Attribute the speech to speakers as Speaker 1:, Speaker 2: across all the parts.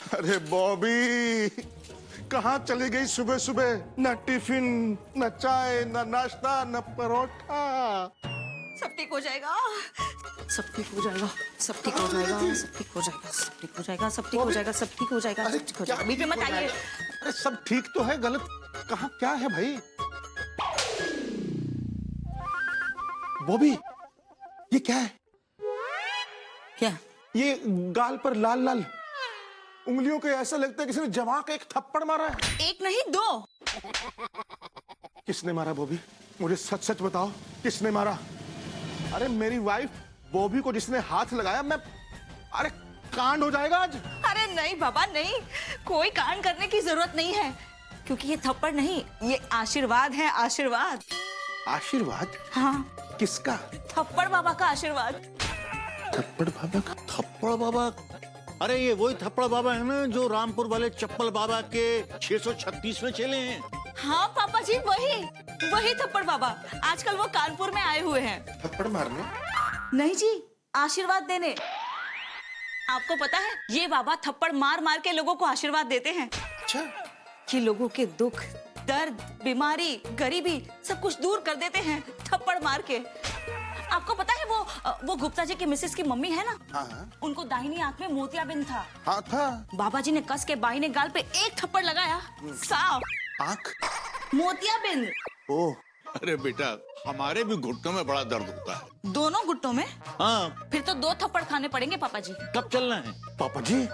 Speaker 1: अरे बॉबी, कहाँ चली गई सुबह सुबह? न टिफिन, न चाय, न नाश्ता, न परोठा।
Speaker 2: सब ठीक हो जाएगा, सब ठीक हो जाएगा, सब ठीक हो जाएगा, सब ठीक हो जाएगा, सब ठीक हो जाएगा, सब ठीक हो जाएगा, सब ठीक हो जाएगा, सब ठीक हो जाएगा। बीच में मत आइए।
Speaker 1: अरे सब ठीक तो है, गलत कहाँ क्या है भाई? बॉबी, ये क्या है?
Speaker 2: क्या?
Speaker 1: ये गाल पर लाल लाल उंगलियों के ऐसा लगता है किसी ने जमा के एक थप्पड़ मारा है।
Speaker 2: एक नहीं दो।
Speaker 1: किसने मारा बॉबी? मुझे सच सच बताओ, किसने मारा? अरे मेरी वाइफ बॉबी को जिसने हाथ लगाया, अरे कांड हो जाएगा आज।
Speaker 2: अरे नहीं बाबा नहीं, कोई कांड करने की जरूरत नहीं है, क्योंकि ये थप्पड़ नहीं, ये आशीर्वाद है, आशीर्वाद।
Speaker 1: आशीर्वाद?
Speaker 2: हाँ।
Speaker 1: किसका?
Speaker 2: थप्पड़ बाबा का आशीर्वाद।
Speaker 1: थप्पड़ बाबा का?
Speaker 3: थप्पड़ बाबा? अरे ये वही थप्पड़ बाबा है ना जो रामपुर वाले चप्पल बाबा के 636वें चेले हैं।
Speaker 2: हाँ पापा जी, वही थप्पड़ बाबा। आजकल वो कानपुर में आए हुए हैं।
Speaker 1: थप्पड़ मारने?
Speaker 2: नहीं जी, आशीर्वाद देने। आपको पता है, ये बाबा थप्पड़ मार मार के लोगों को आशीर्वाद देते हैं।
Speaker 1: अच्छा।
Speaker 2: कि लोगों के दुख, दर्द, बीमारी, गरीबी सब कुछ दूर कर देते हैं थप्पड़ मार के। आपको पता है वो गुप्ता जी की मिसेस की मम्मी है ना?
Speaker 1: हाँ।
Speaker 2: उनको दाहिनी आंख में मोतियाबिंद था।
Speaker 1: हाँ था।
Speaker 2: बाबा जी ने कस के बाईने गाल पे एक थप्पड़ लगाया, साफ
Speaker 1: आंख
Speaker 2: मोतियाबिंद।
Speaker 1: ओह।
Speaker 3: अरे बेटा, हमारे भी घुटनों में बड़ा दर्द होता है।
Speaker 2: दोनों घुटनों में?
Speaker 3: हाँ।
Speaker 2: फिर तो 2 थप्पड़ खाने पड़ेंगे पापा जी।
Speaker 3: कब चलना है?
Speaker 1: पापा जी,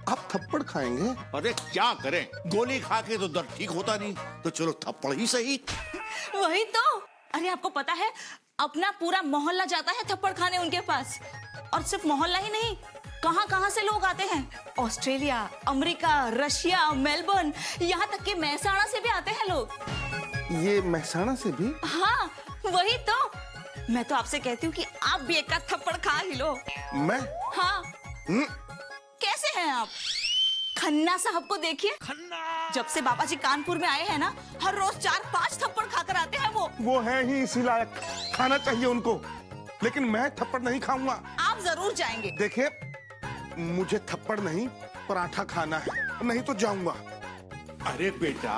Speaker 1: आप थप्पड़ खाएंगे?
Speaker 3: अरे क्या करें, गोली खा के तो दर्द ठीक होता नहीं, तो चलो थप्पड़ ही सही।
Speaker 2: वही तो। अरे आपको पता है, अपना पूरा मोहल्ला जाता है थप्पड़ खाने उनके पास। और सिर्फ मोहल्ला ही नहीं, कहां कहां से लोग आते हैं। ऑस्ट्रेलिया, अमेरिका, रशिया, मेलबर्न, यहाँ तक कि महसाणा से भी आते हैं लोग।
Speaker 1: ये महसाणा से भी?
Speaker 2: हाँ वही तो। मैं तो आपसे कहती हूँ कि आप भी एक थप्पड़ खा ही लो।
Speaker 1: मैं?
Speaker 2: हाँ। कैसे हैं आप? खन्ना साहब को देखिए, जब से बाबा जी कानपुर में आए हैं ना, हर रोज 4-5 थप्पड़ खाकर आते हैं वो
Speaker 1: है ही इसी लायक, खाना चाहिए उनको, लेकिन मैं थप्पड़ नहीं खाऊंगा।
Speaker 2: आप जरूर जाएंगे।
Speaker 1: देखिए, मुझे थप्पड़ नहीं, पराठा खाना है, नहीं तो जाऊंगा।
Speaker 3: अरे बेटा,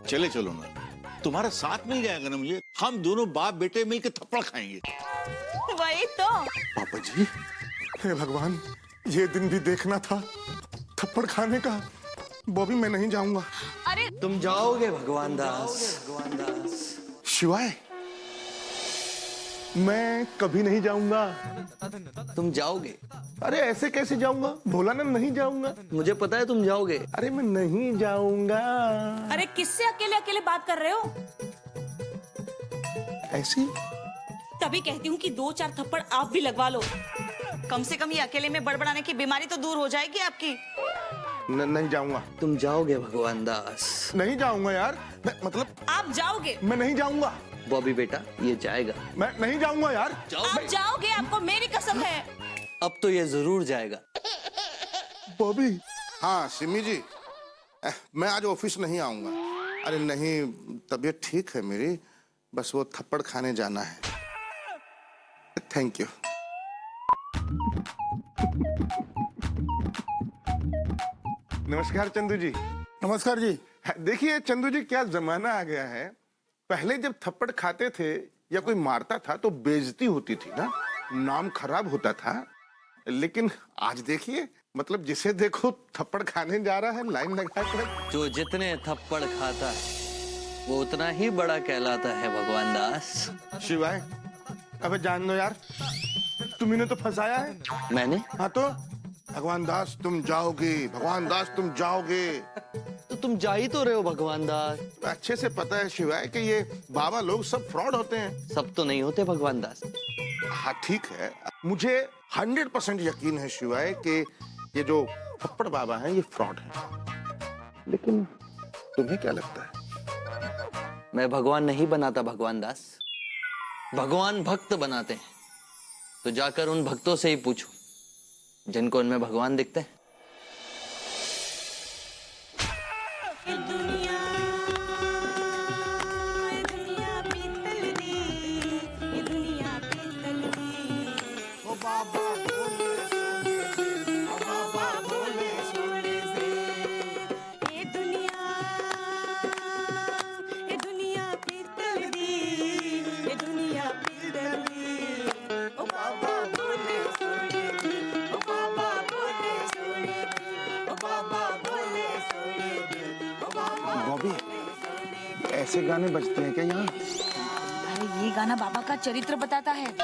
Speaker 3: चले चलो ना, तुम्हारा साथ मिल जाएगा ना मुझे। हम दोनों बाप बेटे मिलकर थप्पड़ खाएंगे।
Speaker 2: वही तो।
Speaker 1: पापा जी, हे भगवान, ये दिन भी देखना था थप्पड़ खाने का। बॉबी, मैं नहीं जाऊंगा।
Speaker 2: अरे
Speaker 4: तुम जाओगे भगवान दास।
Speaker 1: शिवाय, मैं कभी नहीं जाऊंगा।
Speaker 4: तुम जाओगे।
Speaker 1: अरे ऐसे कैसे जाऊंगा? भोलानंद, नहीं जाऊंगा।
Speaker 4: मुझे पता है तुम जाओगे।
Speaker 1: अरे मैं नहीं जाऊंगा।
Speaker 2: अरे किससे अकेले अकेले बात कर रहे हो?
Speaker 1: ऐसी?
Speaker 2: तभी कहती हूँ कि 2-4 थप्पड़ आप भी लगवा लो। कम से कम ये अकेले में बड़बड़ाने की बीमारी तो दूर हो जाएगी आपकी।
Speaker 1: नहीं जाऊंगा।
Speaker 4: तुम जाओगे भगवान दास।
Speaker 1: नहीं जाऊंगा यार, मतलब
Speaker 2: आप जाओगे।
Speaker 1: मैं नहीं जाऊंगा।
Speaker 4: बॉबी बेटा, ये जाएगा।
Speaker 1: मैं नहीं जाऊंगा यार।
Speaker 2: आप जाओगे, आपको मेरी कसम है।
Speaker 4: अब तो ये जरूर जाएगा।
Speaker 1: बॉबी। हाँ सिमी जी, मैं आज ऑफिस नहीं आऊंगा। अरे नहीं, तबीयत ठीक है मेरी, बस वो थप्पड़ खाने जाना है। Thank you. नमस्कार चंदू जी।
Speaker 5: नमस्कार जी।
Speaker 1: देखिए चंदू जी, क्या जमाना आ गया है। पहले जब थप्पड़ खाते थे या कोई मारता था तो बेइज्जती होती थी ना, नाम खराब होता था। लेकिन आज देखिए, मतलब जिसे देखो थप्पड़ खाने जा रहा है लाइन लगाकर।
Speaker 4: जो जितने थप्पड़ खाता है वो उतना ही बड़ा कहलाता है भगवान दास।
Speaker 1: शिवाय, अबे जान दो यार, तुम्ही तो फंसाया है।
Speaker 4: मैंने?
Speaker 1: हाँ तो भगवान दास तुम जाओगे, भगवान दास तुम जाओगे।
Speaker 4: तो तुम जा ही तो रहे हो भगवान दास।
Speaker 1: अच्छे से पता है शिवाय कि ये बाबा लोग सब फ्रॉड होते हैं।
Speaker 4: सब तो नहीं होते भगवान दास।
Speaker 1: हाँ ठीक है, मुझे 100% यकीन है शिवाय कि ये जो थप्पड़ बाबा हैं ये फ्रॉड हैं। लेकिन तुम्हें क्या लगता है?
Speaker 4: मैं भगवान नहीं बनाता भगवान दास, भगवान भक्त बनाते हैं। तो जाकर उन भक्तों से ही पूछो जिनको उनमें भगवान दिखते हैं।
Speaker 5: बाबा भोले, बाबा भोले,
Speaker 1: ऐसे गाने बजते हैं क्या यहाँ?
Speaker 2: अरे ये गाना बाबा का चरित्र बताता है,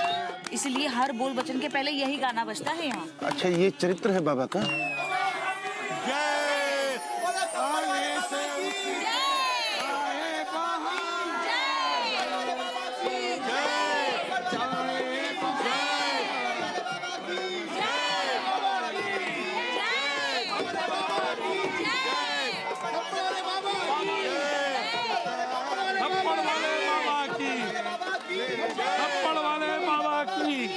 Speaker 2: इसलिए हर बोल वचन के पहले यही गाना बजता है यहाँ।
Speaker 1: अच्छा, ये चरित्र है बाबा का?
Speaker 5: थप्पड़ वाले बाबा की।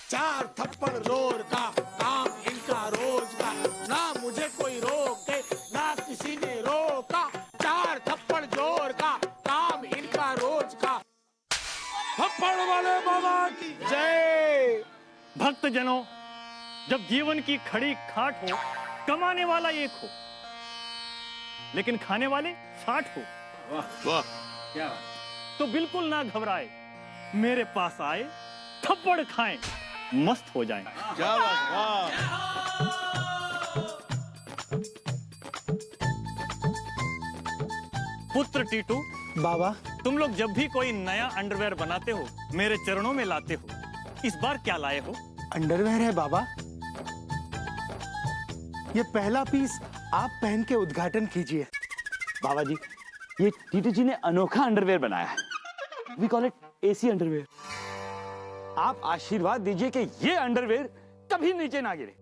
Speaker 5: चार थप्पड़ जोर का काम इनका रोज का, ना मुझे कोई रोके ना किसी ने रोका। चार थप्पड़ जोर का काम इनका रोज का। थप्पड़ वाले बाबा की जय।
Speaker 6: भक्तजनों, जब जीवन की खड़ी खाट हो, कमाने वाला एक हो लेकिन खाने वाले 60 हो,
Speaker 3: वाह,
Speaker 6: तो बिल्कुल ना घबराए, मेरे पास आए, थप्पड़ खाएं, मस्त हो जाएं।
Speaker 3: क्या बात, वाह।
Speaker 6: पुत्र टीटू,
Speaker 7: बाबा,
Speaker 6: तुम लोग जब भी कोई नया अंडरवेयर बनाते हो, मेरे चरणों में लाते हो। इस बार क्या लाए हो?
Speaker 7: अंडरवेयर है बाबा। ये पहला पीस आप पहन के उद्घाटन कीजिए।
Speaker 8: बाबा जी, ये टीटू जी ने अनोखा अंडरवेयर बनाया है। We call it AC underwear. आप आशीर्वाद दीजिए कि ये अंडरवेयर कभी नीचे ना गिरे।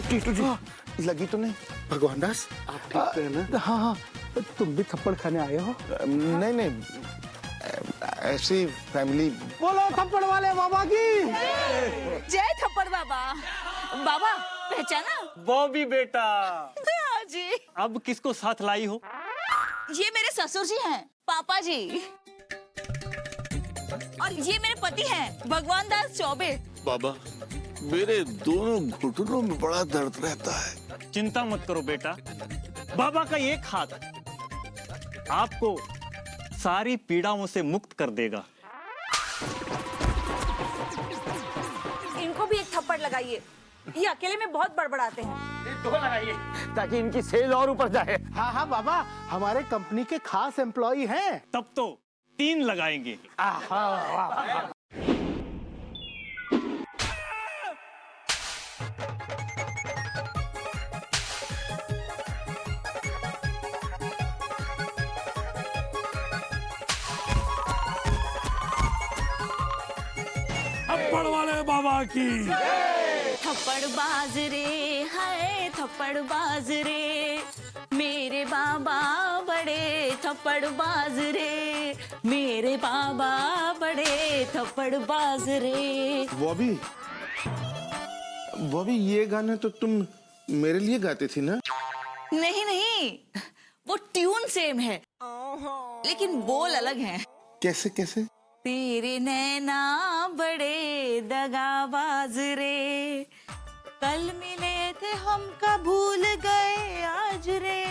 Speaker 1: टीटू जी, लगी तो नहीं? भगवान दास,
Speaker 7: आप ठीक तो है ना? हाँ हाँ, तुम भी थप्पड़ खाने आए हो?
Speaker 1: नहीं नहीं, ऐसी फैमिली।
Speaker 7: बोलो थप्पड़ वाले बाबा की।
Speaker 2: जय थप्पड़ बाबा। बाबा पहचाना?
Speaker 6: बॉबी बेटा,
Speaker 2: हाँ जी।
Speaker 6: अब किसको साथ लाई हो?
Speaker 2: ये मेरे ससुर जी हैं, पापा जी। और ये मेरे पति हैं, भगवान दास चौबे।
Speaker 3: बाबा, मेरे दोनों घुटनों में बड़ा दर्द रहता है।
Speaker 6: चिंता मत करो बेटा, बाबा का एक हाथ आपको सारी पीड़ाओं से मुक्त कर देगा।
Speaker 9: इनको भी एक थप्पड़ लगाइए, ये अकेले में बहुत बड़बड़ाते हैं।
Speaker 8: दो लगाइए ताकि इनकी सेल और ऊपर जाए।
Speaker 7: हाँ हाँ बाबा, हमारे कंपनी के खास एम्प्लॉई हैं।
Speaker 6: तब तो 3 लगाएंगे।
Speaker 5: थप्पड़ वाले बाबा की।
Speaker 2: थप्पड़ बाज रे है, थप्पड़ बाज रे, मेरे बाबा बड़े थप्पड़ बाज रे, मेरे बाबा बड़े थप्पड़ बाज रे।
Speaker 1: बॉबी, ये गाना तो तुम मेरे लिए गाती थी ना?
Speaker 2: नहीं नहीं, वो ट्यून सेम है लेकिन बोल अलग हैं।
Speaker 1: कैसे कैसे?
Speaker 2: तेरे नैना बड़े दगाबाज रे, कल मिले थे हमका भूल गए आज रे,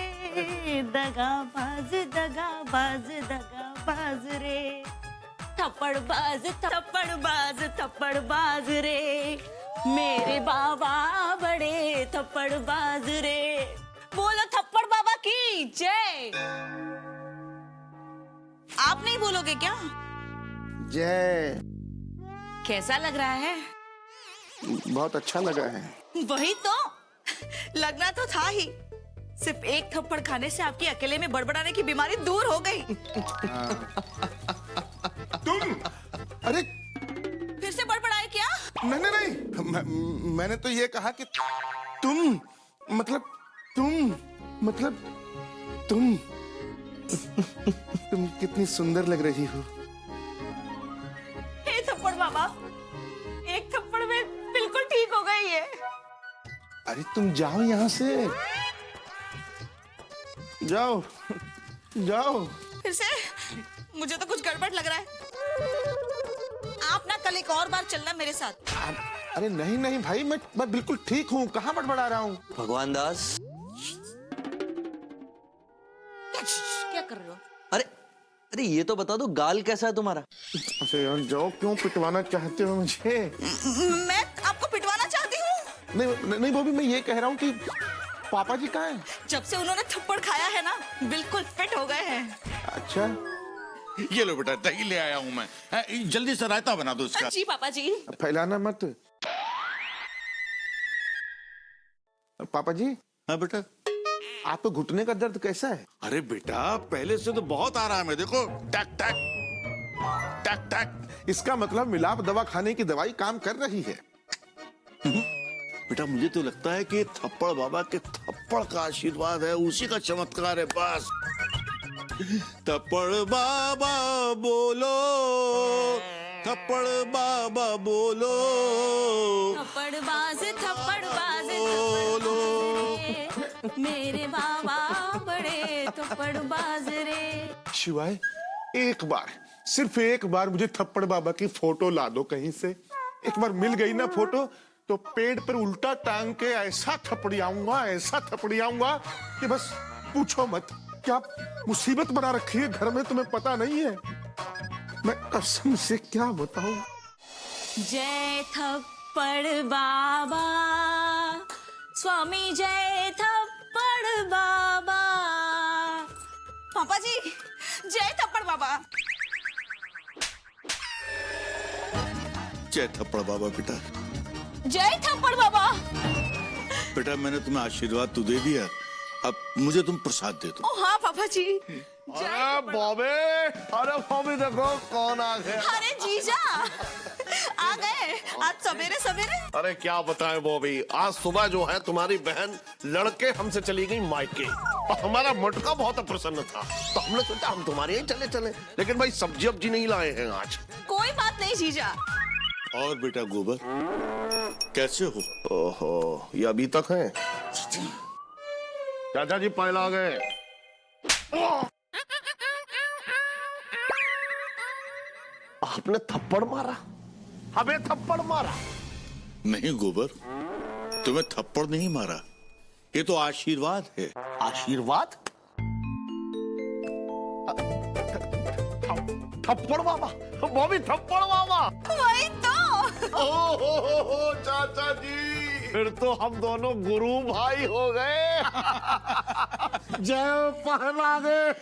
Speaker 2: दगाबाज दगाबाज दगाबाज रे, थप्पड़बाज थप्पड़बाज थप्पड़बाज रे, मेरे बाबा बड़े थप्पड़बाज रे। बोलो थप्पड़ बाबा की जय। आप नहीं बोलोगे क्या?
Speaker 1: जय।
Speaker 2: कैसा लग रहा है?
Speaker 1: बहुत अच्छा लगा है।
Speaker 2: वही तो, लगना तो था ही। सिर्फ एक थप्पड़ खाने से आपकी अकेले में बड़बड़ाने की बीमारी दूर हो गई।
Speaker 1: तुम, अरे
Speaker 2: फिर से बड़बड़ाए क्या?
Speaker 1: नहीं नहीं नहीं, मैंने तो ये कहा कि तुम मतलब तुम कितनी सुंदर लग रही हो।
Speaker 2: हे थप्पड़ बाबा, एक थप्पड़ में बिल्कुल ठीक हो गई है।
Speaker 1: अरे तुम जाओ यहाँ से, जाओ जाओ।
Speaker 2: फिर से? मुझे तो कुछ गड़बड़ लग रहा है। आप ना कल एक और बार चलना मेरे साथ।
Speaker 1: अरे नहीं नहीं भाई, मैं बिल्कुल ठीक हूँ, कहाँ बड़बड़ा रहा हूँ।
Speaker 4: भगवान दास,
Speaker 2: क्या कर रहे हो?
Speaker 4: अरे अरे ये तो बता दो, गाल कैसा है तुम्हारा?
Speaker 1: अच्छा यार जाओ, क्यों पिटवाना चाहते हो मुझे?
Speaker 2: मैं आपको पिटवाना चाहती हूँ?
Speaker 1: नहीं नहीं बॉबी, मैं ये कह रहा हूँ कि पापा जी कहाँ हैं?
Speaker 2: जब से उन्होंने थप्पड़ खाया है ना, बिल्कुल फिट हो गए हैं।
Speaker 1: अच्छा
Speaker 3: ये लो बेटा, दही ले आया हूं मैं। जल्दी से रायता बना दो इसका।
Speaker 2: जी पापा जी।
Speaker 1: फैलाना मत। पापा जी।
Speaker 3: हाँ बेटा।
Speaker 1: आपको घुटने का दर्द कैसा है?
Speaker 3: अरे बेटा, पहले से तो बहुत आराम है। देखो, टक टक टक टक।
Speaker 1: इसका मतलब मिलाप दवा खाने की दवाई काम कर रही है।
Speaker 3: बेटा मुझे तो लगता है कि थप्पड़ बाबा के थप्पड़ का आशीर्वाद है, उसी का चमत्कार है बस। थप्पड़ बाबा बोलो, थप्पड़ बाबा बोलो,
Speaker 2: थप्पड़बाज थप्पड़बाज
Speaker 3: बोलो।
Speaker 2: मेरे बाबा बड़े थप्पड़बाज रे।
Speaker 1: शिवाय एक बार, सिर्फ एक बार मुझे थप्पड़ बाबा की फोटो ला दो कहीं से। एक बार मिल गई ना फोटो तो पेड़ पर उल्टा टांग के ऐसा थपड़ियाऊंगा कि बस पूछो मत। क्या मुसीबत बना रखी है घर में, तुम्हें पता नहीं है? मैं कसम से क्या बताऊं।
Speaker 2: जय थप्पड़ बाबा, स्वामी जय थप्पड़ बाबा। पापा जी, जय थप्पड़ बाबा।
Speaker 3: जय थप्पड़ बाबा बेटा।
Speaker 2: जय थप्पड़ बाबा।
Speaker 3: बेटा मैंने तुम्हें आशीर्वाद तो दे दिया, अब मुझे तुम प्रसाद दे दो।
Speaker 2: ओ हाँ पापा जी।
Speaker 5: अरे बॉबी देखो कौन आ गया।
Speaker 2: अरे जीजा आ गए आज सवेरे सवेरे।
Speaker 5: अरे क्या बताएं बॉबी, आज सुबह जो है तुम्हारी बहन लड़के हमसे चली गई मायके, और हमारा मटका बहुत प्रसन्न था, तो हमने सोचा हम तुम्हारे यहीं चले। लेकिन भाई सब्जी वब्जी नहीं लाए हैं आज।
Speaker 2: कोई बात नहीं जीजा।
Speaker 3: और बेटा गोबर कैसे हो?
Speaker 5: ओहो, ये अभी तक है। चाचा जी पहला आ गए। आपने थप्पड़ मारा, हमें थप्पड़ मारा।
Speaker 3: नहीं गोबर, तुम्हें थप्पड़ नहीं मारा, ये तो आशीर्वाद है।
Speaker 5: आशीर्वाद? थप्पड़ बाबा, बॉबी थप्पड़ बाबा।
Speaker 2: वही तो।
Speaker 5: ओहो चाचा जी, फिर तो हम दोनों गुरु भाई हो गए। जय पहना गए।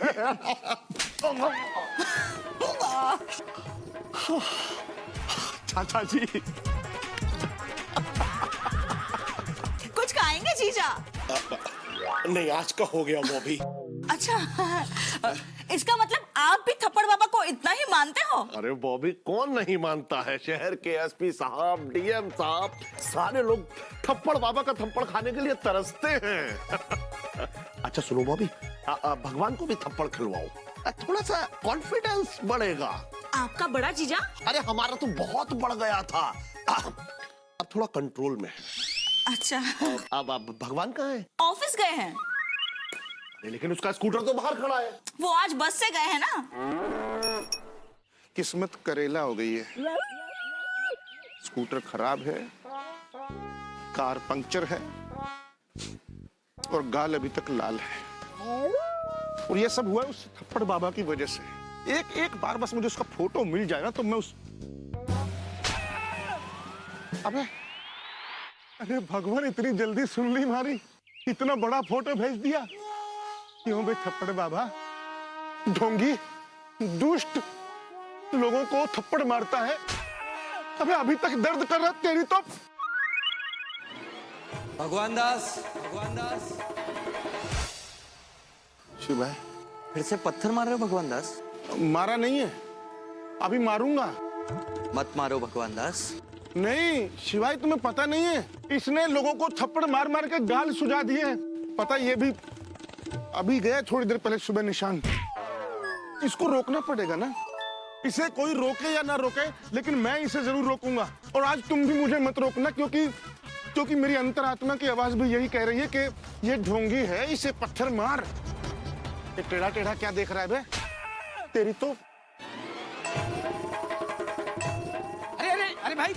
Speaker 5: चाचा जी
Speaker 2: कुछ खाएंगे जीजा?
Speaker 5: नहीं, आज का हो गया वो भी।
Speaker 2: अच्छा, इसका मतलब आप भी थप्पड़ बाबा को इतना ही मानते हो?
Speaker 5: अरे बॉबी कौन नहीं मानता है, शहर के एसपी साहब, डीएम साहब, सारे लोग थप्पड़ बाबा का थप्पड़ खाने के लिए तरसते हैं। अच्छा सुनो बॉबी, भगवान को भी थप्पड़ खिलवाओ, थोड़ा सा कॉन्फिडेंस बढ़ेगा।
Speaker 2: आपका बड़ा जीजा?
Speaker 5: अरे हमारा तो बहुत बढ़ गया था, अब थोड़ा कंट्रोल में है।
Speaker 2: अच्छा।
Speaker 5: अब भगवान कहाँ है?
Speaker 2: ऑफिस गए हैं।
Speaker 5: लेकिन उसका स्कूटर तो बाहर खड़ा है।
Speaker 2: वो आज बस से गए हैं ना।
Speaker 1: किस्मत करेला हो गई है। स्कूटर खराब है, कार पंक्चर है और गाल अभी तक लाल है। और ये सब हुआ है उस थप्पड़ बाबा की वजह से। एक बार बस मुझे उसका फोटो मिल जाए ना तो मैं उस अरे भगवान, इतनी जल्दी सुन ली हमारी, इतना बड़ा फोटो भेज दिया। क्यों बे थप्पड़ बाबा, ढोंगी दुष्ट लोगों को थप्पड़ मारता है। अबे अभी तक दर्द कर रहा तेरी तो।
Speaker 4: भगवान दास,
Speaker 1: शिव भाई,
Speaker 4: फिर से पत्थर मार रहे हो भगवान दास?
Speaker 1: मारा नहीं है, अभी मारूंगा।
Speaker 4: मत मारो भगवान दास।
Speaker 1: नहीं शिवाय, तुम्हें पता नहीं है, इसने लोगों को थप्पड़ मार मार के गाल सुझा दिए। पता, ये भी अभी गया थोड़ी देर पहले सुबह निशान। इसको रोकना पड़ेगा ना, इसे कोई रोके या ना रोके, लेकिन मैं इसे जरूर रोकूंगा। और आज तुम भी मुझे मत रोकना, क्योंकि मेरी अंतरात्मा की आवाज भी यही कह रही है कि ये ढोंगी है, इसे पत्थर मार। ये टेढ़ा टेढ़ा क्या देख रहा है बे? तेरी तो।
Speaker 7: अरे भाई,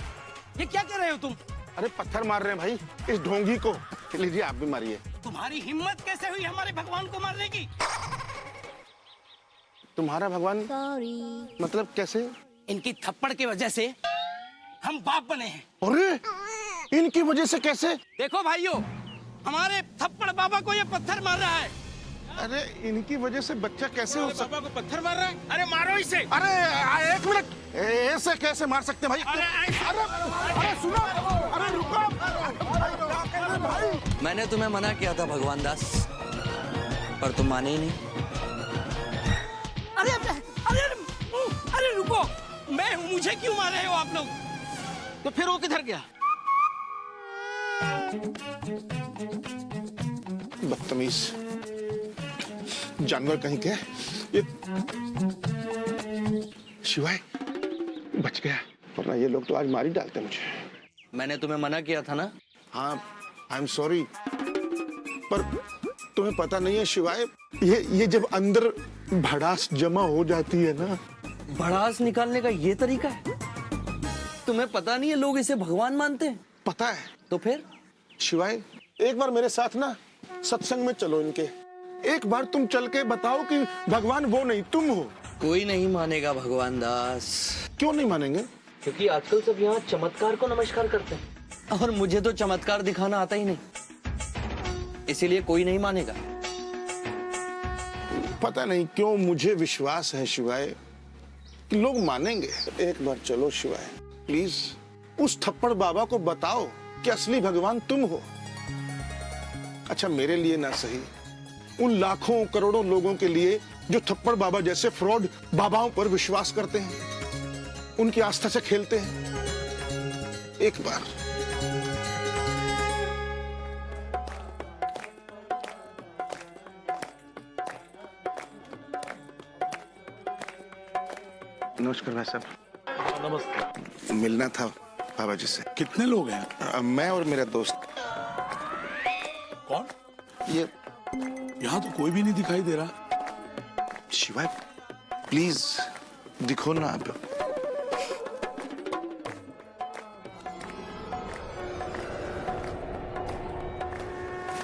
Speaker 7: ये क्या कर रहे हो तुम?
Speaker 1: अरे पत्थर मार रहे हैं भाई इस ढोंगी को। लीजिए आप भी मारिए।
Speaker 7: तुम्हारी हिम्मत कैसे हुई हमारे भगवान को मारने की?
Speaker 1: तुम्हारा भगवान मतलब कैसे?
Speaker 5: इनकी थप्पड़ की वजह से हम बाप बने हैं।
Speaker 1: अरे इनकी वजह से कैसे?
Speaker 5: देखो भाइयों, हमारे थप्पड़ बाबा को ये पत्थर मार रहा है।
Speaker 1: अरे इनकी वजह से बच्चा कैसे हो सकता?
Speaker 5: बाबा को पत्थर मार रहा है। अरे मारो इसे।
Speaker 1: अरे एक मिनट, ऐसे कैसे मार सकते भाई? अरे सुनो, अरे रुको भाई।
Speaker 4: मैंने तुम्हें मना किया था भगवान दास, पर तुम माने ही नहीं।
Speaker 5: अरे अरे अरे रुको, मैं हूँ, मुझे क्यों मार रहे हो आप लोग? तो फिर वो किधर गया?
Speaker 1: बदतमीज जानवर कहीं के। ये शिवाय बच गया, वरना ये लोग तो आज मार ही डालते मुझे।
Speaker 4: मैंने तुम्हें मना किया था ना।
Speaker 1: हाँ, आई एम सॉरी, पर तुम्हें पता नहीं है शिवाय, ये जब अंदर भड़ास जमा हो जाती है ना।
Speaker 4: भड़ास निकालने का ये तरीका है? तुम्हें पता नहीं है लोग इसे भगवान मानते हैं?
Speaker 1: पता है।
Speaker 4: तो फिर
Speaker 1: शिवाय एक बार मेरे साथ ना सत्संग में चलो इनके। एक बार तुम चल के बताओ कि भगवान वो नहीं तुम हो।
Speaker 4: कोई नहीं मानेगा भगवान दास।
Speaker 1: क्यों नहीं मानेंगे?
Speaker 4: क्योंकि आजकल सब यहाँ चमत्कार को नमस्कार करते हैं, और मुझे तो चमत्कार दिखाना आता ही नहीं, इसीलिए कोई नहीं मानेगा।
Speaker 1: पता नहीं क्यों मुझे विश्वास है शिवाय कि लोग मानेंगे। एक बार चलो शिवाय, प्लीज उस थप्पड़ बाबा को बताओ कि असली भगवान तुम हो। अच्छा मेरे लिए ना सही, उन लाखों करोड़ों लोगों के लिए जो थप्पड़ बाबा जैसे फ्रॉड बाबाओं पर विश्वास करते हैं, उनकी आस्था से खेलते हैं। एक बार नमस्कार भाई साहब।
Speaker 7: नमस्ते।
Speaker 1: मिलना था बाबा जी से।
Speaker 7: कितने लोग हैं?
Speaker 1: मैं और मेरा दोस्त।
Speaker 7: कौन?
Speaker 1: ये
Speaker 7: यहाँ तो कोई भी नहीं दिखाई दे रहा।
Speaker 1: शिवाय प्लीज दिखो ना आप।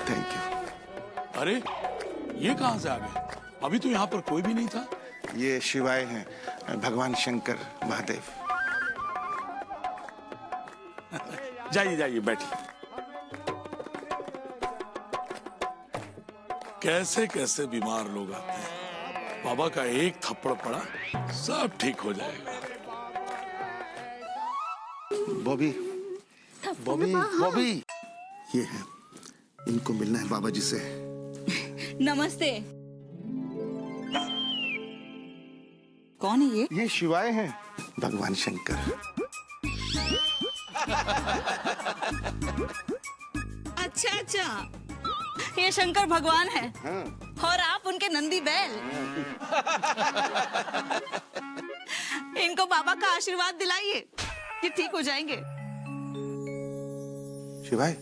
Speaker 1: Thank you.
Speaker 7: अरे ये कहाँ से आ गए? अभी तो यहाँ पर कोई भी नहीं था।
Speaker 1: ये शिवाय हैं, भगवान शंकर महादेव।
Speaker 7: जाइए जाइए बैठिए। कैसे कैसे बीमार लोग आते हैं, बाबा का एक थप्पड़ पड़ा सब ठीक हो जाएगा।
Speaker 1: बॉबी बॉबी बॉबी, ये है, इनको मिलना है बाबा जी से।
Speaker 2: नमस्ते। कौन है ये?
Speaker 1: ये शिवाय हैं, भगवान शंकर।
Speaker 2: अच्छा अच्छा, ये शंकर भगवान है।
Speaker 1: हाँ।
Speaker 2: और आप उनके नंदी बैल। इनको बाबा का आशीर्वाद दिलाइए, ये ठीक हो जाएंगे।
Speaker 1: शिवाय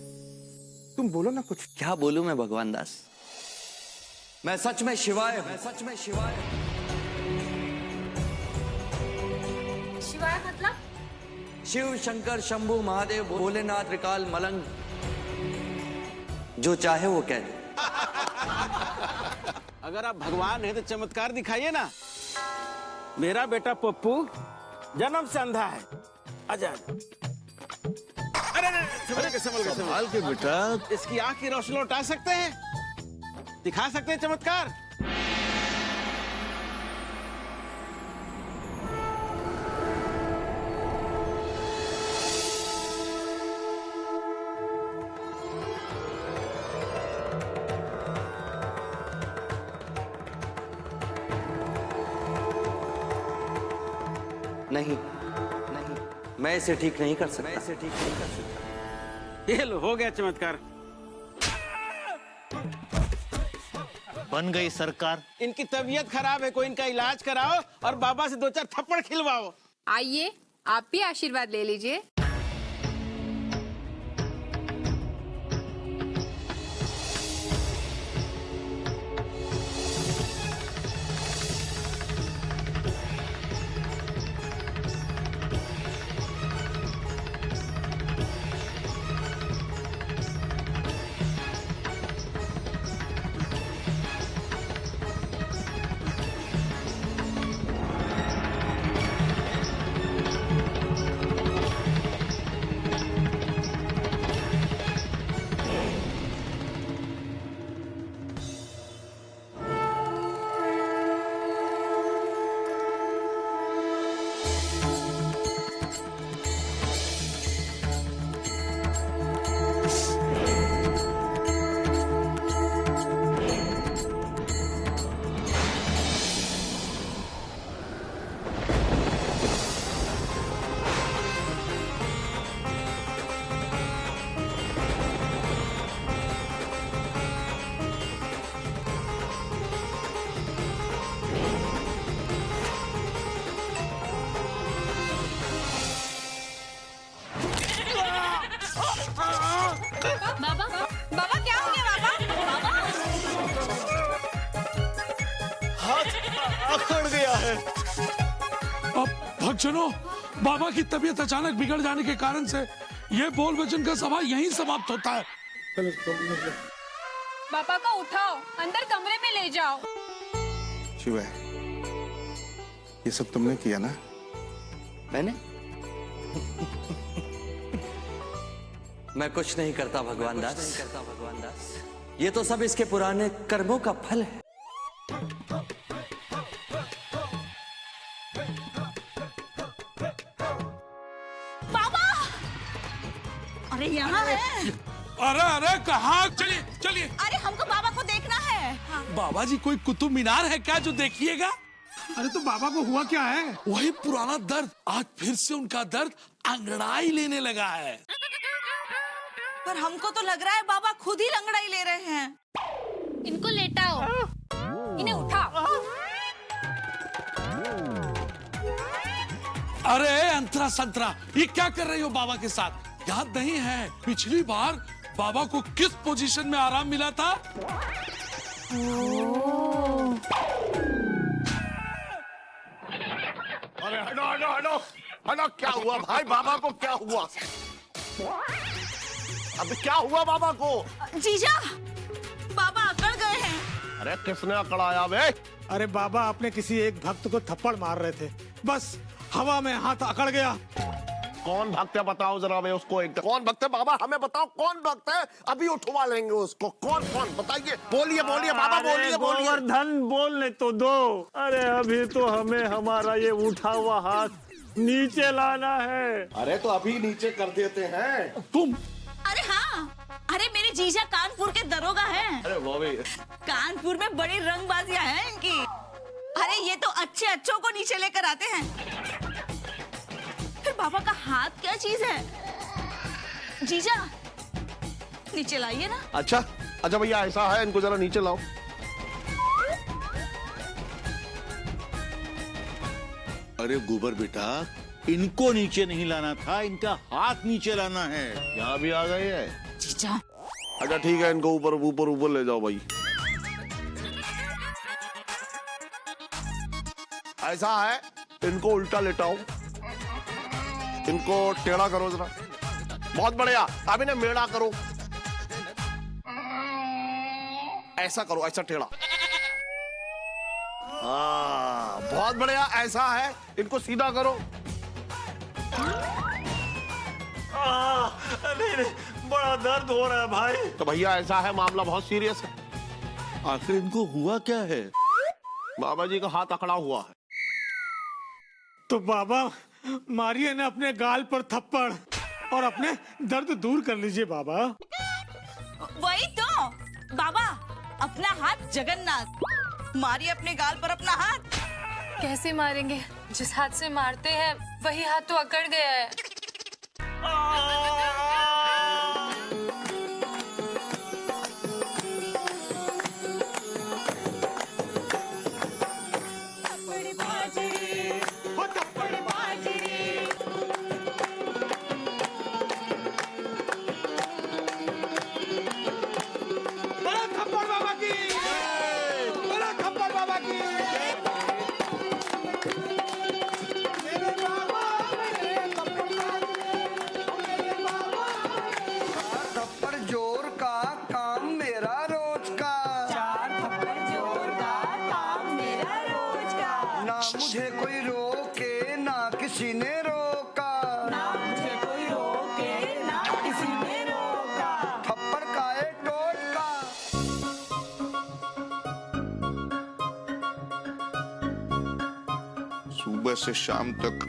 Speaker 1: तुम बोलो ना कुछ।
Speaker 4: क्या बोलूं मैं भगवान दास? मैं सच में शिवाय हूं। सच में शिवाय हूं।
Speaker 9: शिवाय मतलब?
Speaker 4: शिव शंकर शंभू महादेव भोलेनाथ त्रिकाल मलंग, जो चाहे वो कह दे।
Speaker 5: अगर आप भगवान हैं तो चमत्कार दिखाइए ना। मेरा बेटा पप्पू जन्म से अंधा है। आजा अरे अरे संभल के
Speaker 3: संभाल के बेटा।
Speaker 5: इसकी आंख की रोशनी लौटा सकते हैं, दिखा सकते हैं चमत्कार।
Speaker 4: नहीं नहीं, मैं इसे ठीक नहीं कर सकता। मैं इसे ठीक नहीं कर सकता।
Speaker 5: ये लो, हो गया चमत्कार।
Speaker 3: बन गई सरकार।
Speaker 5: इनकी तबीयत खराब है, कोई इनका इलाज कराओ और बाबा से 2-4 थप्पड़ खिलवाओ।
Speaker 9: आइए आप भी आशीर्वाद ले लीजिए।
Speaker 3: अकड़ गया है।
Speaker 7: अब भक्तजनों, बाबा की तबीयत अचानक बिगड़ जाने के कारण से ये बोल वचन का सभा यहीं समाप्त होता है।
Speaker 9: पापा को उठाओ, अंदर कमरे में ले जाओ।
Speaker 1: शिवा, ये सब तुमने किया ना?
Speaker 4: मैंने मैं कुछ नहीं करता भगवान दास। ये तो सब इसके पुराने कर्मों का फल है।
Speaker 2: बाबा, अरे यहाँ है।
Speaker 7: अरे अरे कहाँ? चलिए चलिए।
Speaker 2: अरे हमको बाबा को देखना है।
Speaker 7: बाबा जी कोई कुतुब मीनार है क्या जो देखिएगा?
Speaker 5: अरे तो बाबा को हुआ क्या है?
Speaker 7: वही पुराना दर्द, आज फिर से उनका दर्द अंगड़ाई लेने लगा है।
Speaker 2: पर हमको तो लग रहा है बाबा खुद ही लंगड़ाई ले रहे हैं।
Speaker 9: इनको लेटाओ, इन्हें उठाओ।
Speaker 7: अरे अंतरा संतरा, ये क्या कर रही हो बाबा के साथ? याद नहीं है पिछली बार बाबा को किस पोजीशन में आराम मिला था?
Speaker 1: अरे हटो हटो हटो हटो। क्या हुआ भाई? बाबा को क्या हुआ? अब क्या हुआ बाबा को?
Speaker 2: जीजा, बाबा अकड़ गए हैं।
Speaker 1: अरे किसने अकड़ाया बे?
Speaker 5: अरे बाबा अपने किसी एक भक्त को थप्पड़ मार रहे थे, बस हवा में हाथ अकड़ गया।
Speaker 10: कौन भक्त है बताओ जरा, मैं उसको एक कौन भक्त है बाबा, हमें बताओ कौन भक्त है, अभी उठवा लेंगे उसको। कौन कौन बताइए, बोलिए बोलिए बाबा, बोलिए बोलिए।
Speaker 6: गोवर्धन बोलने तो दो। अरे अभी तो हमें हमारा ये उठा हुआ हाथ नीचे लाना है।
Speaker 10: अरे तो अभी नीचे कर देते हैं।
Speaker 7: तुम
Speaker 2: अरे हाँ, अरे मेरे जीजा कानपुर के दरोगा हैं।
Speaker 10: अरे वो भी
Speaker 2: कानपुर में बड़ी रंगबाजियां हैं इनकी। अरे ये तो अच्छे अच्छों को नीचे लेकर आते हैं। फिर बाबा का हाथ क्या चीज है? जीजा नीचे लाइए ना।
Speaker 10: अच्छा अच्छा भैया ऐसा है, इनको जरा नीचे लाओ।
Speaker 3: अरे गोबर बेटा, इनको नीचे नहीं लाना था, इनका हाथ नीचे लाना है।
Speaker 10: यहाँ भी आ गए हैं।
Speaker 2: जीजा
Speaker 10: अच्छा ठीक है, इनको ऊपर ऊपर ऊपर ले जाओ भाई। ऐसा है, इनको उल्टा लेटाओ, इनको टेढ़ा करो जरा। बहुत बढ़िया, अब इन्हें मेढ़ा करो। ऐसा करो, ऐसा टेढ़ा। हाँ बहुत बढ़िया, ऐसा है, इनको सीधा करो।
Speaker 6: नहीं, बड़ा दर्द हो रहा है भाई।
Speaker 10: तो भैया ऐसा है, मामला बहुत सीरियस है।
Speaker 3: आखिर इनको हुआ क्या है?
Speaker 10: बाबा जी का हाथ अकड़ा हुआ है।
Speaker 5: तो बाबा मारिए ना अपने गाल पर थप्पड़ और अपने दर्द दूर कर लीजिए बाबा।
Speaker 2: वही तो बाबा, अपना हाथ जगन्नाथ, मारिए अपने गाल पर अपना हाथ।
Speaker 9: कैसे मारेंगे? जिस हाथ से मारते हैं वही हाथ तो अकड़ गया है।
Speaker 5: बड़ा थप्पड़ बाबा की, बड़ा थप्पड़ बाबा की। मेरे बाबा, मेरे
Speaker 11: थप्पड़ जोर का काम मेरा रोज का। चार थप्पड़ जोर का काम मेरा रोज का। ना मुझे कोई रोके ना किसी ने रोका। ना मुझे कोई रोके ना किसी ने रोका। थप्पड़ का एक टोटका।
Speaker 1: सुबह से शाम तक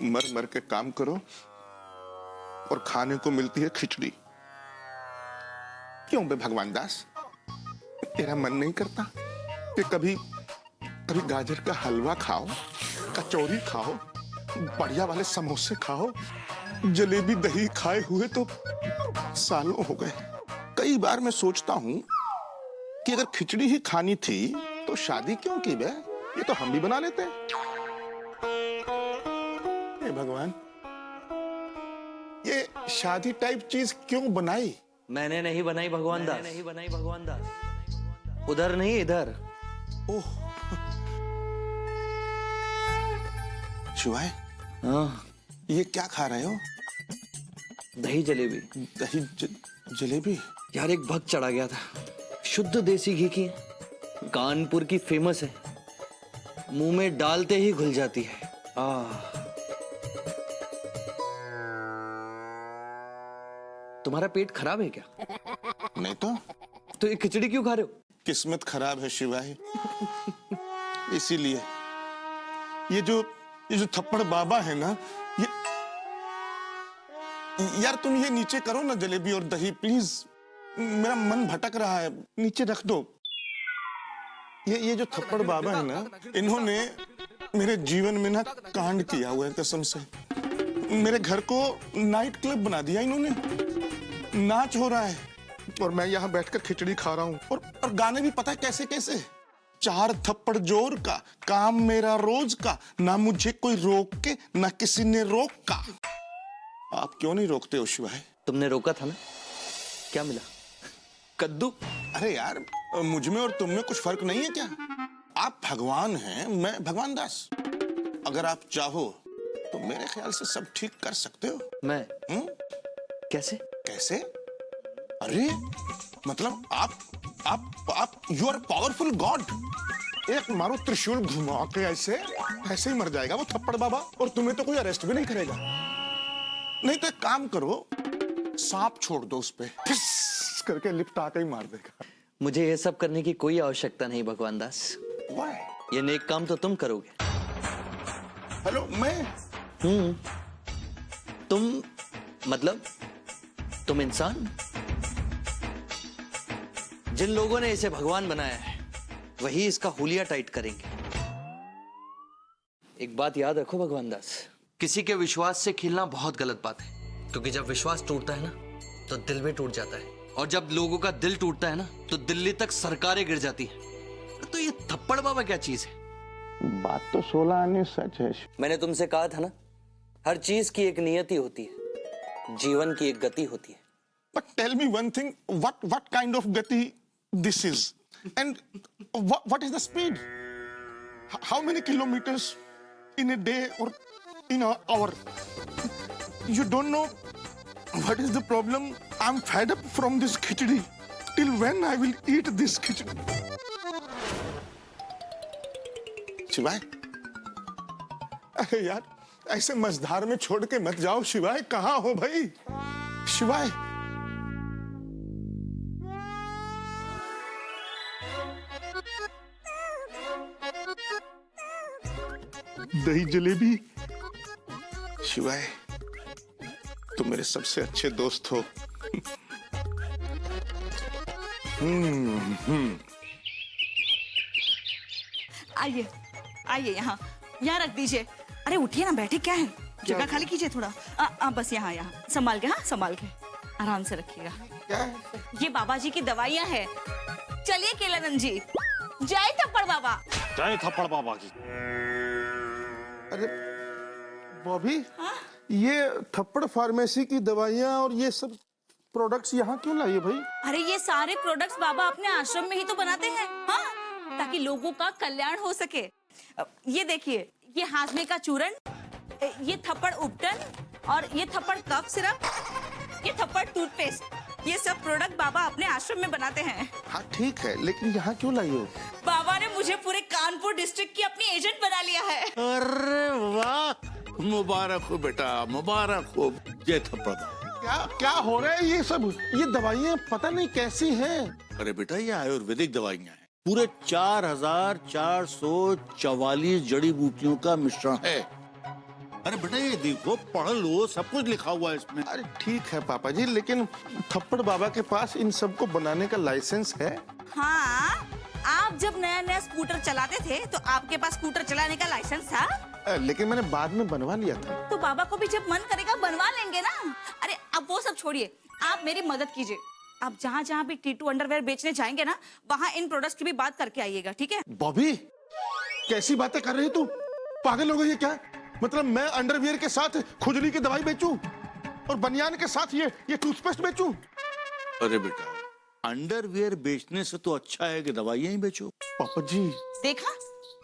Speaker 1: मर मर के काम करो और खाने को मिलती है खिचड़ी। क्यों बे भगवान दास, तेरा मन नहीं करता कि कभी कभी गाजर का हलवा खाओ, कचौरी खाओ, बढ़िया वाले समोसे खाओ? जलेबी दही खाए हुए तो सालों हो गए। कई बार मैं सोचता हूं कि अगर खिचड़ी ही खानी थी तो शादी क्यों की बे? ये तो हम भी बना लेते हैं। हे भगवान, ये शादी टाइप चीज क्यों बनाई?
Speaker 4: मैंने नहीं बनाई भगवान दास। नहीं बनाई भगवान दास। उधर नहीं, इधर।
Speaker 1: ओह, शिवाय
Speaker 4: हाँ,
Speaker 1: ये क्या खा रहे हो?
Speaker 4: दही जलेबी।
Speaker 1: दही जलेबी?
Speaker 4: यार एक भक्त चढ़ा गया था, शुद्ध देसी घी की, कानपुर की फेमस है, मुंह में डालते ही घुल जाती है। तुम्हारा पेट खराब है क्या?
Speaker 1: नहीं तो
Speaker 4: ये खिचड़ी क्यों खा रहे हो?
Speaker 1: किस्मत खराब है शिवाय, इसीलिए। ये जो थप्पड़ बाबा है ना, ये यार तुम ये नीचे करो ना जलेबी और दही प्लीज, मेरा मन भटक रहा है, नीचे रख दो। ये जो थप्पड़ बाबा है ना, इन्होंने मेरे जीवन में ना कांड किया हुआ है कसम से। मेरे घर को नाइट क्लब बना दिया इन्होंने, नाच हो रहा है और मैं यहाँ बैठकर खिचड़ी खा रहा हूँ, और गाने भी पता है कैसे कैसे। 4 थप्पड़ जोर का, काम मेरा रोज का, ना मुझे कोई रोक के ना किसी ने रोका। आप क्यों नहीं रोकते हो शिवाय?
Speaker 4: तुमने रोका था ना, क्या मिला? कद्दू।
Speaker 1: अरे यार, मुझ में और तुम में कुछ फर्क नहीं है क्या? आप भगवान हैं, मैं भगवान दास। अगर आप चाहो तो मेरे ख्याल से सब ठीक कर सकते हो।
Speaker 4: मैं? कैसे?
Speaker 1: कैसे? अरे मतलब आप यू आर पावरफुल गॉड। एक मारो त्रिशूल घुमा के ऐसे ही मर जाएगा वो थप्पड़ बाबा, और तुम्हें तो कोई अरेस्ट भी नहीं करेगा। नहीं तो एक काम करो, सांप छोड़ दो उस पे, फिस करके लिफ्ट आके ही मार देगा।
Speaker 4: मुझे ये सब करने की कोई आवश्यकता नहीं भगवान दास।
Speaker 1: Why?
Speaker 4: ये नेक काम तो तुम करोगे।
Speaker 1: हेलो, मैं?
Speaker 4: तुम मतलब तुम इंसान? जिन लोगों ने इसे भगवान बनाया है वही इसका हुलिया टाइट करेंगे। एक बात याद रखो भगवान दास, किसी के विश्वास से खेलना बहुत गलत बात है, क्योंकि जब विश्वास टूटता है ना तो दिल भी टूट जाता है, और जब लोगों का दिल टूटता है ना तो दिल्ली तक सरकारें गिर जाती हैं। तो ये थप्पड़ बाबा क्या चीज है?
Speaker 1: बात तो 16 आने सच है।
Speaker 4: मैंने तुमसे कहा था ना, हर चीज की एक नियति होती है, जीवन की एक गति होती है।
Speaker 1: But tell me one thing, what kind of gati this is, and what is the speed? How many kilometers in a day or in an hour? You don't know what is the problem? I'm fed up from this khichdi. Till when I will eat this khichdi? शिवाय, अरे यार ऐसे मझधार में छोड़ के मत जाओ शिवाय। कहाँ हो भाई शिवाय? दही जलेबी। शिवाय, तुम मेरे सबसे अच्छे दोस्त हो।
Speaker 2: आइए आइए, यहाँ रख दीजिए। अरे उठिए ना, बैठे क्या है, जगह खाली कीजिए थोड़ा। बस यहाँ संभाल के, हाँ संभाल के, आराम से रखिएगा।
Speaker 1: क्या है?
Speaker 2: ये बाबा जी की दवाइयाँ हैं। चलिए केलानंद जी, जय थप्पड़ बाबा।
Speaker 6: जय थप्पड़ बाबा की।
Speaker 1: अरे बॉबी, ये थप्पड़ फार्मेसी की दवाइयाँ और ये सब प्रोडक्ट्स यहाँ क्यों लाइए भाई?
Speaker 2: अरे ये सारे प्रोडक्ट्स बाबा अपने आश्रम में ही तो बनाते हैं, हाँ, ताकि लोगों का कल्याण हो सके। ये देखिए, ये हाजमे का चूरन, ये थप्पड़ उपटन, और ये थप्पड़ कफ सिरप, ये थप्पड़ टूथपेस्ट, ये सब प्रोडक्ट बाबा अपने आश्रम में बनाते हैं।
Speaker 1: हाँ ठीक है, लेकिन यहाँ क्यों लाई हो?
Speaker 2: बाबा ने मुझे पूरे कानपुर डिस्ट्रिक्ट की अपनी एजेंट बना लिया है।
Speaker 3: अरे वाह, मुबारक हो बेटा, मुबारक हो। जय थप्पड़ बाबा।
Speaker 1: क्या हो रहा है ये सब? ये दवाइयाँ पता नहीं कैसी हैं।
Speaker 3: अरे बेटा, ये आयुर्वेदिक दवाइयाँ हैं, पूरे 4444 जड़ी बूटियों का मिश्रण है। अरे बेटा ये देखो, पढ़ लो, सब कुछ लिखा हुआ है इसमें।
Speaker 1: अरे ठीक है पापा जी, लेकिन थप्पड़ बाबा के पास इन सब को बनाने का लाइसेंस है?
Speaker 2: हाँ, आप जब नया नया स्कूटर चलाते थे तो आपके पास स्कूटर चलाने का लाइसेंस था।
Speaker 1: लेकिन मैंने बाद में बनवा लिया था।
Speaker 2: तो बाबा को भी जब मन करेगा बनवा लेंगे ना। अरे अब वो सब छोड़िए, आप मेरी मदद कीजिए। आप जहाँ जहाँ भी टीटू अंडरवेयर बेचने जाएंगे ना, वहाँ इन प्रोडक्ट्स की भी बात करके आइएगा, ठीक है?
Speaker 1: बॉबी, कैसी बातें कर रही तू? पागल हो गई है क्या? मतलब मैं अंडरवियर के साथ खुजली की दवाई बेचूं और बनियान के साथ ये टूथपेस्ट बेचूं?
Speaker 3: अरे बेटा, अंडरवियर बेचने से तो अच्छा है कि दवाइयाँ ही बेचो।
Speaker 1: पापा जी,
Speaker 2: देखा,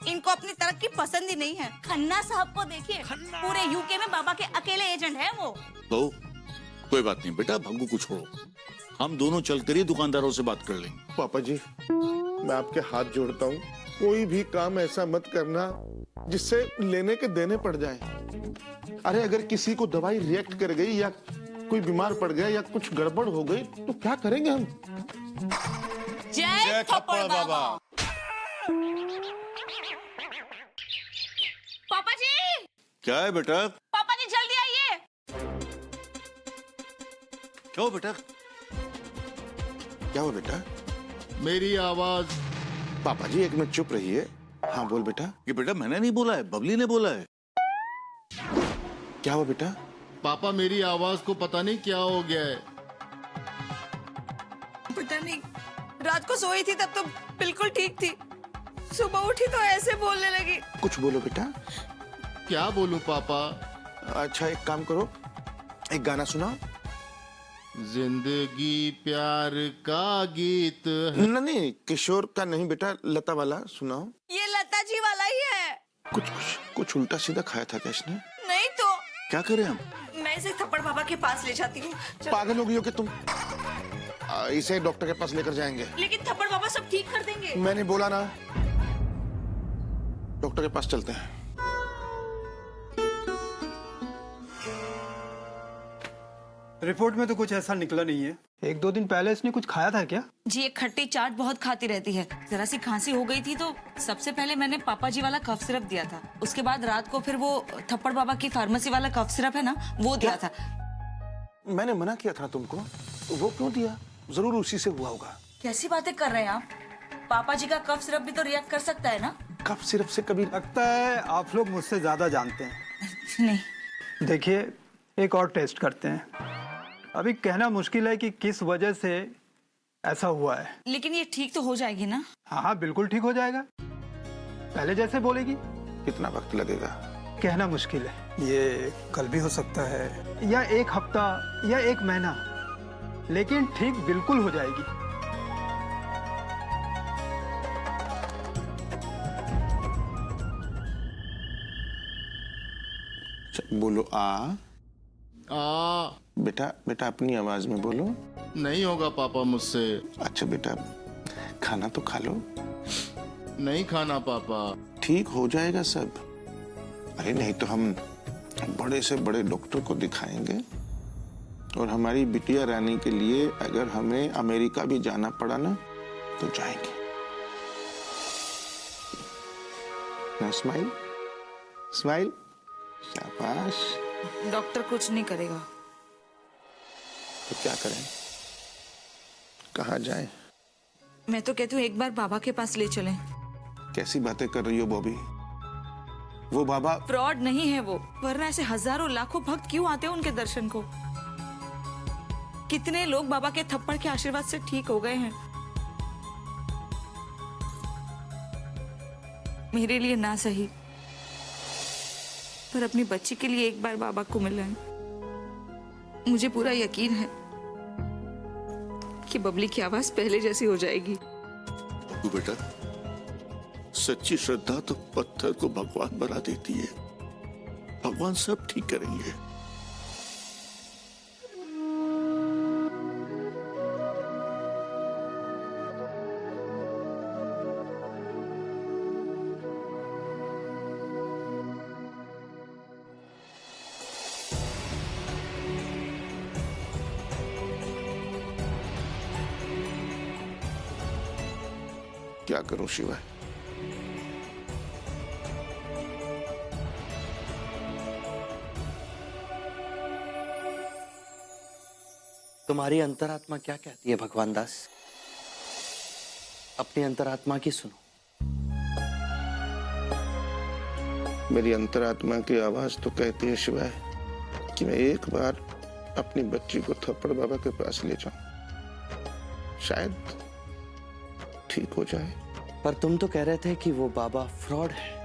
Speaker 2: इनको अपनी तरक्की पसंद ही नहीं है। खन्ना साहब को देखिए, पूरे यूके में बाबा के अकेले एजेंट है वो।
Speaker 3: तो कोई बात नहीं बेटा, भग्गू को छोड़ो, हम दोनों चलकर ही दुकानदारों से बात कर लेंगे।
Speaker 1: पापा जी, मैं आपके हाथ जोड़ता हूँ, कोई भी काम ऐसा मत करना जिससे लेने के देने पड़ जाए। अरे अगर किसी को दवाई रिएक्ट कर गई या कोई बीमार पड़ गया या कुछ गड़बड़ हो गई तो क्या करेंगे हम?
Speaker 2: जय थप्पड़ बाबा। पापा जी,
Speaker 3: क्या है बेटा?
Speaker 2: पापा जी जल्दी आइए।
Speaker 3: क्या हो बेटा?
Speaker 1: क्या हो बेटा?
Speaker 3: मेरी आवाज।
Speaker 1: पापा जी एक मिनट चुप रहिए। हाँ बोल बेटा।
Speaker 3: ये बेटा मैंने नहीं बोला है, बबली ने बोला है।
Speaker 1: क्या हुआ बेटा?
Speaker 12: पापा मेरी आवाज को पता नहीं क्या हो गया है।
Speaker 2: पता नहीं, रात को सोई थी तब तो बिल्कुल ठीक थी, सुबह उठी तो ऐसे बोलने लगी।
Speaker 1: कुछ बोलो बेटा।
Speaker 12: क्या बोलूं पापा?
Speaker 1: अच्छा एक काम करो, एक गाना सुनाओ।
Speaker 12: जिंदगी प्यार का गीत है।
Speaker 1: नहीं, किशोर का नहीं बेटा, लता वाला सुनाओ।
Speaker 2: ये लता जी वाला ही है।
Speaker 1: कुछ उल्टा सीधा खाया था क्या इसने?
Speaker 2: नहीं तो
Speaker 3: क्या करें हम?
Speaker 2: मैं इसे थप्पड़ बाबा के पास ले जाती हूँ।
Speaker 1: पागल हो गई हो कि तुम? इसे डॉक्टर के पास लेकर जाएंगे।
Speaker 2: लेकिन थप्पड़ बाबा सब ठीक कर देंगे।
Speaker 1: मैंने बोला ना, डॉक्टर के पास चलते हैं।
Speaker 11: रिपोर्ट में तो कुछ ऐसा निकला नहीं है। 1-2 दिन पहले इसने कुछ खाया था क्या?
Speaker 2: जी एक खट्टी चाट बहुत खाती रहती है, जरा सी खांसी हो गई थी तो सबसे पहले मैंने पापा जी वाला कफ सिरप दिया था, उसके बाद रात को फिर वो थप्पड़ बाबा की फार्मेसी वाला कफ सिरप है ना, वो दिया था।
Speaker 1: मैंने मना किया था तुमको, वो क्यों दिया? जरूर उसी से हुआ होगा।
Speaker 2: कैसी बातें कर रहे हैं आप? पापा जी का कफ सिरप भी तो रिएक्ट कर सकता है ना।
Speaker 1: कफ सिरप से कभी
Speaker 11: लगता है आप लोग मुझसे ज्यादा जानते हैं।
Speaker 2: नहीं।
Speaker 11: देखिए एक और टेस्ट करते हैं। अभी कहना मुश्किल है कि किस वजह से ऐसा हुआ है।
Speaker 2: लेकिन ये ठीक तो हो जाएगी ना?
Speaker 11: हाँ बिल्कुल ठीक हो जाएगा, पहले जैसे बोलेगी।
Speaker 1: कितना वक्त लगेगा?
Speaker 11: कहना मुश्किल है, ये कल भी हो सकता है या 1 हफ्ता या 1 महीना, लेकिन ठीक बिल्कुल हो जाएगी।
Speaker 1: बोलो आ।
Speaker 12: बेटा
Speaker 1: बेटा अपनी आवाज में बोलो।
Speaker 12: नहीं होगा पापा मुझसे।
Speaker 1: अच्छा बेटा खाना तो खा लो।
Speaker 12: नहीं खाना पापा।
Speaker 1: ठीक हो जाएगा सब। अरे नहीं तो हम बड़े से बड़े डॉक्टर को दिखाएंगे, और हमारी बिटिया रानी के लिए अगर हमें अमेरिका भी जाना पड़ा ना तो जाएंगे। ना स्माइल स्माइल, शाबाश।
Speaker 2: डॉक्टर कुछ नहीं करेगा।
Speaker 1: तो क्या करें? कहाँ जाएं?
Speaker 2: मैं तो कहती हूँ एक बार बाबा के पास ले चलें।
Speaker 1: कैसी बातें कर रही हो बॉबी? वो बाबा
Speaker 2: फ्रॉड नहीं है वो, वरना ऐसे हजारों लाखों भक्त क्यों आते हैं उनके दर्शन को? कितने लोग बाबा के थप्पड़ के आशीर्वाद से ठीक हो गए हैं। मेरे लिए ना सही, पर अपनी बच्ची के लिए एक बार बाबा को मिलाएं। मुझे पूरा यकीन है कि बबली की आवाज पहले जैसी हो जाएगी।
Speaker 3: तू बेटा, सच्ची श्रद्धा तो पत्थर को भगवान बना देती है। भगवान सब ठीक करेंगे।
Speaker 1: क्या करूं शिवा?
Speaker 4: तुम्हारी अंतरात्मा क्या कहती है भगवान दास? अपनी अंतरात्मा की सुनो।
Speaker 1: मेरी अंतरात्मा की आवाज तो कहती है शिवाय कि मैं एक बार अपनी बच्ची को थप्पड़ बाबा के पास ले जाऊं, शायद ठीक हो जाए।
Speaker 4: पर तुम तो कह रहे थे कि वो बाबा फ्रॉड है।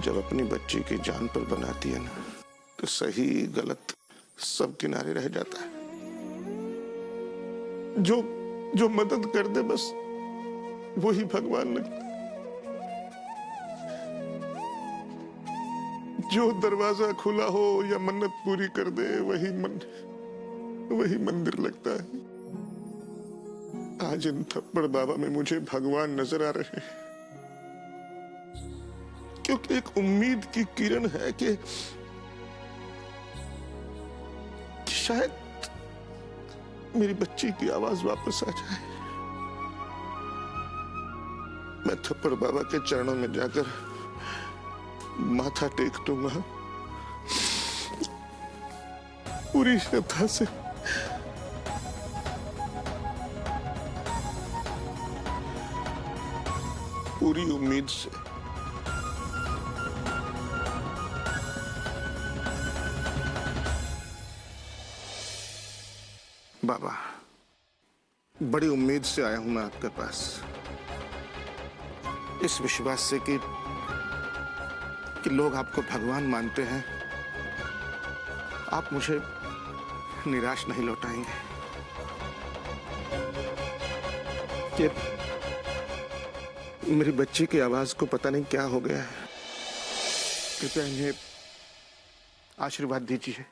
Speaker 1: जब अपनी बच्ची की जान पर बनाती है ना, तो सही गलत सब किनारे रह जाता है। जो मदद कर दे बस वही भगवान लगता। जो दरवाजा खुला हो या मन्नत पूरी कर दे वही मंदिर लगता है। आज इन थप्पड़ बाबा में मुझे भगवान नजर आ रहे हैं, क्योंकि एक उम्मीद की किरण है कि शायद मेरी बच्ची की आवाज वापस आ जाए। मैं थप्पड़ बाबा के चरणों में जाकर माथा टेक दूंगा पूरी श्रद्धा से। पूरी उम्मीद से। बाबा, बड़ी उम्मीद से आया हूं मैं आपके पास, इस विश्वास से कि लोग आपको भगवान मानते हैं। आप मुझे निराश नहीं लौटाएंगे। कि मेरी बच्ची की आवाज को पता नहीं क्या हो गया है। कृपया इन्हें आशीर्वाद दीजिए।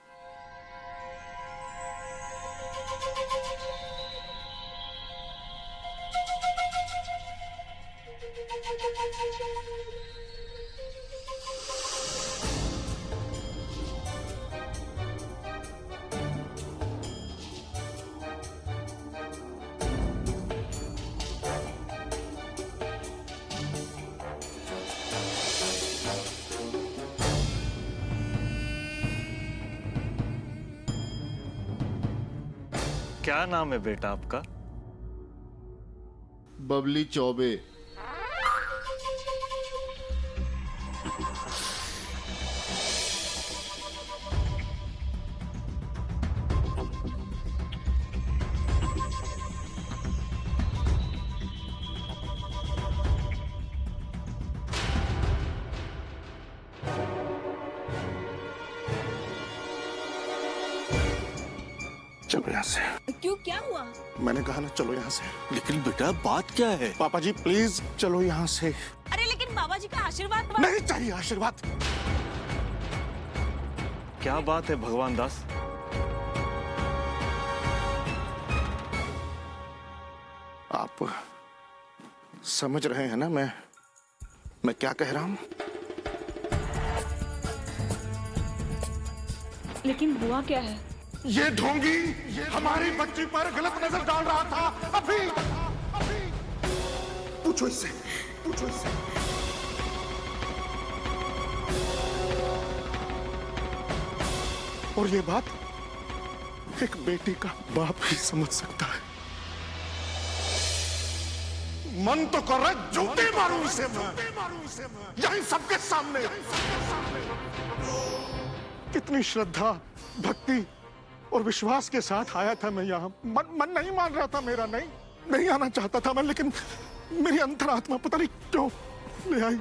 Speaker 6: क्या नाम है बेटा आपका?
Speaker 12: बबली चौबे।
Speaker 1: चलो यहाँ से।
Speaker 2: क्यों, क्या हुआ?
Speaker 1: मैंने कहा ना चलो यहाँ से।
Speaker 3: लेकिन बेटा बात क्या है?
Speaker 1: पापा जी प्लीज चलो यहाँ से।
Speaker 2: अरे लेकिन बाबा जी का आशीर्वाद
Speaker 1: नहीं चाहिए आशीर्वाद।
Speaker 6: क्या बात है भगवान दास?
Speaker 1: आप समझ रहे हैं ना मैं क्या कह रहा हूँ?
Speaker 2: लेकिन हुआ क्या है?
Speaker 1: ये ढोंगी हमारी बच्ची पर गलत नजर डाल रहा था। अभी पूछो इससे। और ये बात एक बेटी का बाप ही समझ सकता है। मन तो कर रहा है जूते मारूं इसे मैं, यही सबके सामने। कितनी श्रद्धा, भक्ति और विश्वास के साथ आया था मैं यहाँ। मन नहीं मान रहा था मेरा, नहीं आना चाहता था मैं, लेकिन मेरी अंतरात्मा पता नहीं क्यों ले आई।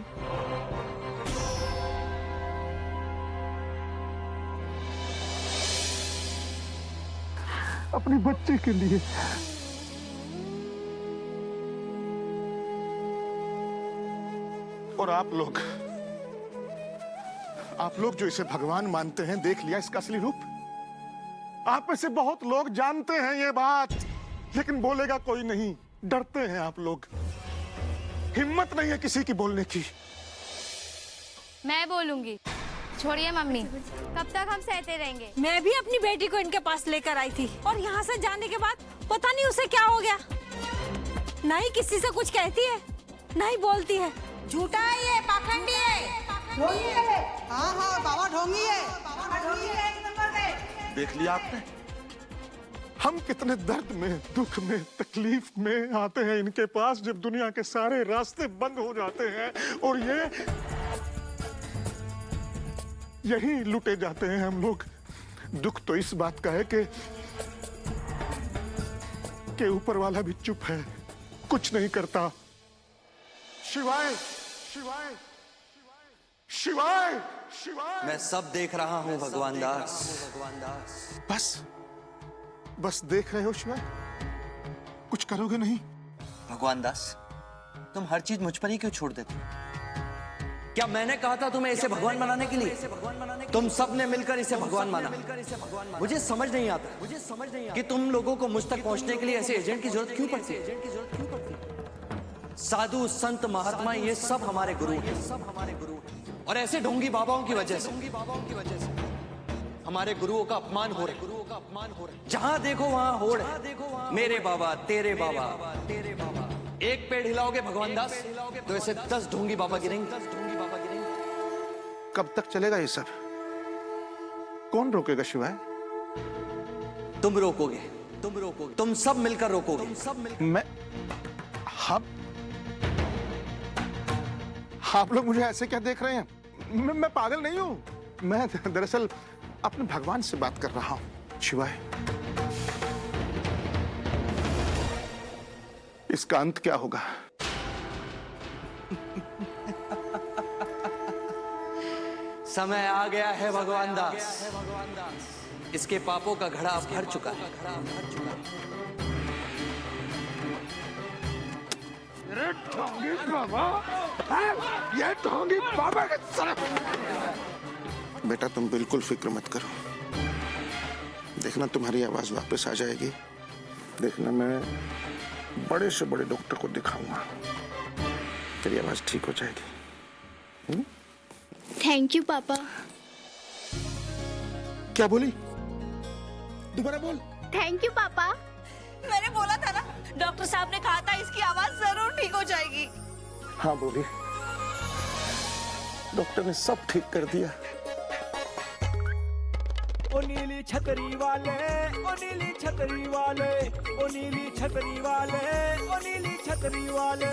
Speaker 1: अपनी बच्ची के लिए। और आप लोग जो इसे भगवान मानते हैं, देख लिया इसका असली रूप? आप में से बहुत लोग जानते हैं ये बात, लेकिन बोलेगा कोई नहीं। डरते हैं आप लोग, हिम्मत नहीं है किसी की बोलने की।
Speaker 9: मैं बोलूंगी। छोड़िए मम्मी, कब तक हम सहते रहेंगे?
Speaker 2: मैं भी अपनी बेटी को इनके पास लेकर आई थी, और यहाँ से जाने के बाद पता नहीं उसे क्या हो गया। ना ही किसी से कुछ कहती है, ना ही बोलती है।
Speaker 13: झूठा है ये, पाखंडी है, ढोंगी है। हाँ बाबा ढोंगी है, एक नंबर के।
Speaker 1: देख लिया आपने, हम कितने दर्द में, दुख में, तकलीफ में आते हैं इनके पास, जब दुनिया के सारे रास्ते बंद हो जाते हैं और यही लुटे जाते हैं हम लोग। दुख तो इस बात का है कि ऊपर वाला भी चुप है, कुछ नहीं करता। शिवाय शिवाय शिवाय शिवाय।
Speaker 4: मैं सब देख रहा हूँ भगवान दास।
Speaker 1: बस देख रहे हो शिवाय? कुछ करोगे नहीं?
Speaker 4: भगवान दास, तुम हर चीज मुझ पर ही क्यों छोड़ देते हो? क्या मैंने कहा था तुम्हें इसे भगवान बनाने के लिए? तुम सब ने मिलकर इसे भगवान माना। मुझे समझ नहीं आता कि तुम लोगों को मुझ तक पहुंचने के लिए ऐसे एजेंट की जरूरत क्यों पड़ती है? साधु संत महात्मा ये सब हमारे गुरु हैं। और ऐसे ढोंगी बाबाओं की वजह से हमारे गुरुओं का अपमान हो रहा है। जहां देखो वहां होड़ है, मेरे बाबा तेरे बाबा। एक पेड़ हिलाओगे भगवान दास तो ऐसे 10 ढोंगी बाबा गिरेंगे।
Speaker 1: कब तक चलेगा ये सब? कौन रोकेगा शिवाय?
Speaker 4: तुम रोकोगे, तुम सब मिलकर रोकोगे।
Speaker 1: मैं आप लोग मुझे ऐसे क्या देख रहे हैं? मैं पागल नहीं हूं। मैं दरअसल अपने भगवान से बात कर रहा हूं। शिवाय, इसका अंत क्या होगा?
Speaker 4: समय आ गया है भगवान दास। इसके पापों का घड़ा अब भर चुका है।
Speaker 1: बेटा तुम बिल्कुल फिक्र मत करो। देखना तुम्हारी आवाज वापस आ जाएगी। देखना मैं बड़े से बड़े डॉक्टर को दिखाऊंगा, तेरी आवाज ठीक हो जाएगी।
Speaker 9: थैंक यू पापा।
Speaker 1: क्या बोली? दोबारा बोल।
Speaker 9: थैंक यू पापा।
Speaker 2: मैंने बोला था ना, डॉक्टर साहब ने कहा था इसकी आवाज जरूर ठीक हो जाएगी।
Speaker 1: हाँ बोली, डॉक्टर ने सब ठीक कर दिया।
Speaker 5: ओ नीली छतरी वाले, ओ नीली छतरी वाले, ओ नीली छतरी वाले, ओ नीली छतरी वाले।